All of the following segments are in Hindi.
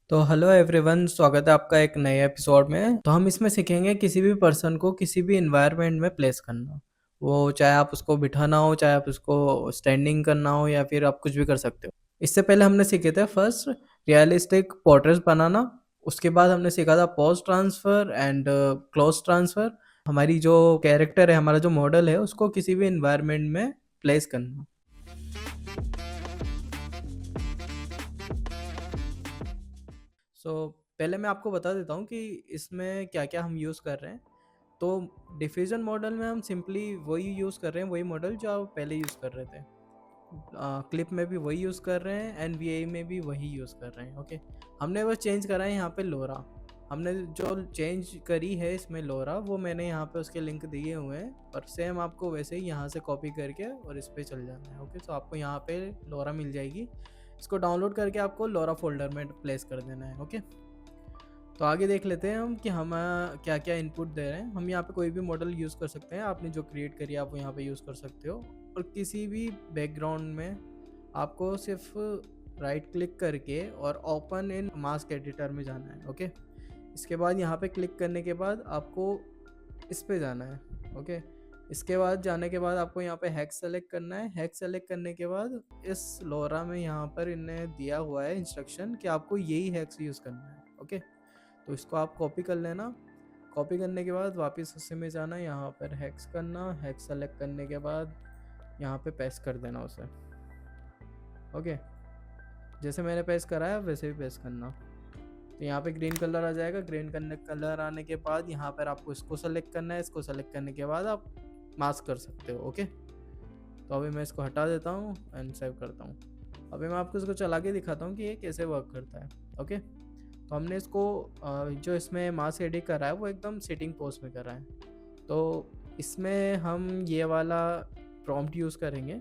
तो हेलो एवरीवन, स्वागत है आपका एक नए एपिसोड में। तो हम इसमें सीखेंगे किसी भी पर्सन को किसी भी इन्वायरमेंट में प्लेस करना। वो चाहे आप उसको बिठाना हो, चाहे आप उसको स्टैंडिंग करना हो, या फिर आप कुछ भी कर सकते हो। इससे पहले हमने सीखे थे फर्स्ट रियलिस्टिक पोर्ट्रेट्स बनाना। उसके बाद हमने सीखा था pose transfer and close transfer. हमारी जो कैरेक्टर है, हमारा जो मॉडल है, उसको किसी भी इन्वायरमेंट में प्लेस करना। सो पहले मैं आपको बता देता हूँ कि इसमें क्या-क्या हम यूज़ कर रहे हैं। तो डिफिज़न मॉडल में हम सिंपली वही यूज़ कर रहे हैं, वही मॉडल जो आप पहले यूज़ कर रहे थे। क्लिप में भी वही यूज़ कर रहे हैं, एनवीए में भी वही यूज़ कर रहे हैं। ओके, हमने बस चेंज करा है यहाँ पे लोरा। हमने जो चेंज करी है इसमें लोरा, वो मैंने यहाँ पे उसके लिंक दिए हुए हैं, और सेम आपको वैसे ही यहाँ से कॉपी करके और इस पे चल जाना है। ओके, तो आपको यहाँ पे लोरा मिल जाएगी। इसको डाउनलोड करके आपको लोरा फोल्डर में प्लेस कर देना है। ओके, तो आगे देख लेते हैं हम कि हम क्या क्या इनपुट दे रहे हैं। हम यहाँ पे कोई भी मॉडल यूज़ कर सकते हैं। आपने जो क्रिएट करी आप वो यहाँ पे यूज़ कर सकते हो, और किसी भी बैकग्राउंड में आपको सिर्फ राइट क्लिक करके और ओपन इन मास्क एडिटर में जाना है। ओके, इसके बाद यहाँ पे क्लिक करने के बाद आपको इस पे जाना है। ओके, इसके बाद जाने के बाद आपको यहाँ पे हैक्स सेलेक्ट करना है। हैक्स सेलेक्ट करने के बाद इस लोरा में यहाँ पर इन्हें दिया हुआ है इंस्ट्रक्शन कि आपको यही हैक्स यूज़ करना है। ओके, तो इसको आप कॉपी कर लेना। कॉपी करने के बाद वापस उसी में जाना, यहाँ पर हैक्स करना। हैक्स सेलेक्ट करने के बाद यहाँ पे पेस्ट कर देना उसे। ओके, जैसे मैंने पेस्ट कराया वैसे भी पेस्ट करना। तो यहाँ पे ग्रीन कलर आ जाएगा। ग्रीन कलर आने के बाद यहाँ पर आपको इसको सेलेक्ट करना है। इसको सेलेक्ट करने के बाद आप मास्क कर सकते हो। ओके, तो अभी मैं इसको हटा देता हूँ एंड सेव करता हूँ। अभी मैं आपको इसको चला के दिखाता हूँ कि ये कैसे वर्क करता है। ओके, तो हमने इसको जो इसमें मास्क एडिट करा है वो एकदम सिटिंग पोज में करा है। तो इसमें हम ये वाला प्रॉम्प्ट यूज़ करेंगे।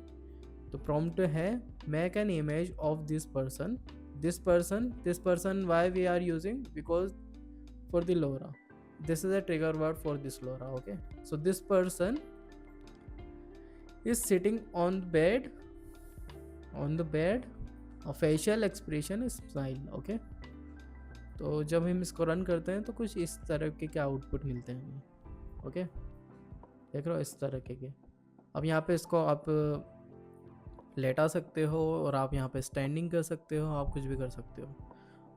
तो प्रॉम्प्ट है make an image of this person why we are using because for the LoRA, this is a trigger word for this LoRa. Okay, so this person is sitting on the bed, a facial expression is smile. Okay, तो जब हम इसको रन करते हैं तो कुछ इस तरह के क्या आउटपुट मिलते हैं हमें। ओके, देख रहे हो इस तरह के। अब यहाँ पे इसको आप लेटा सकते हो, और आप यहाँ पे स्टैंडिंग कर सकते हो, आप कुछ भी कर सकते हो।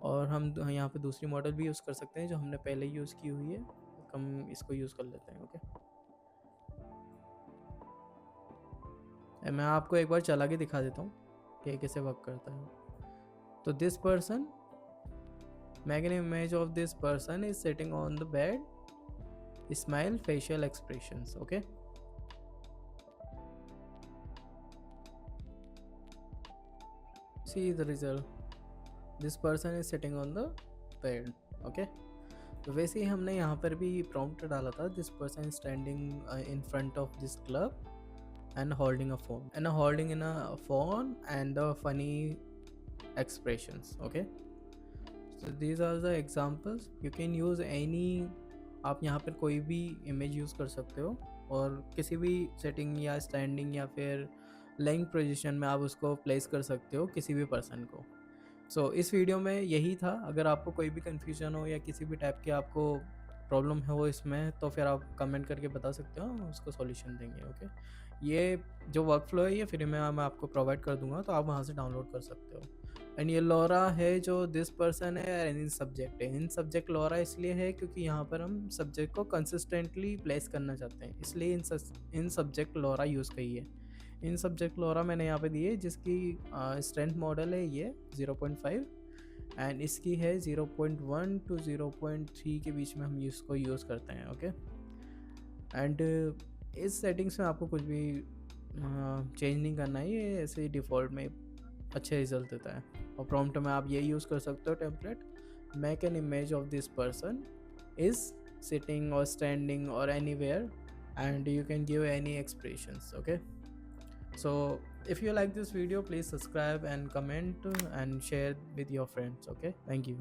और हम यहाँ पे दूसरी मॉडल भी यूज़ कर सकते हैं जो हमने पहले यूज़ की हुई है। हम इसको यूज़ कर लेते हैं। ओके, मैं आपको एक बार चला के दिखा देता हूँ कि कैसे वर्क करता है। तो this person, make an image of this person is sitting on the bed, smile, facial expressions. Okay, see the result, this person is sitting on the bed. Okay, तो वैसे ही हमने यहाँ पर भी प्रॉम्प्ट डाला था, this person standing in front of this club and holding a phone and the funny expressions. Okay, so these are the examples. You can use any, आप यहाँ पर कोई भी इमेज यूज़ कर सकते हो, और किसी भी सेटिंग या स्टैंडिंग या फिर लेइंग पोजीशन में आप उसको प्लेस कर सकते हो किसी भी पर्सन को। सो इस वीडियो में यही था। अगर आपको कोई भी कन्फ्यूजन हो या किसी भी टाइप की आपको प्रॉब्लम हो इसमें, तो फिर आप कमेंट करके बता सकते हो, हम उसको सॉल्यूशन देंगे। ओके, ये जो वर्क फ्लो है ये फ्री में मैं आपको प्रोवाइड कर दूंगा, तो आप वहाँ से डाउनलोड कर सकते हो। एंड ये लोरा है जो दिस पर्सन है, एंड इन सब्जेक्ट है। इन सब्जेक्ट लोरा इसलिए है क्योंकि यहाँ पर हम सब्जेक्ट को कंसिस्टेंटली प्लेस करना चाहते हैं, इसलिए इन सब्जेक्ट लोरा यूज़ करी है। इन सब्जेक्ट लोरा मैंने यहाँ पे दी है, जिसकी स्ट्रेंथ मॉडल है ये 0.5, एंड इसकी है 0.1 to 0.3 के बीच में हम इसको यूज़ करते हैं। ओके, एंड इस सेटिंग्स में आपको कुछ भी चेंज नहीं करना है, ये ऐसे ही डिफ़ॉल्ट में अच्छे रिजल्ट देता है। और प्रॉम्प्ट में आप ये यूज़ कर सकते हो template, make an image of this person is sitting और स्टैंडिंग और anywhere, and you can give any expressions. Okay, so if you like this video, please subscribe and comment and share with your friends. Okay, thank you.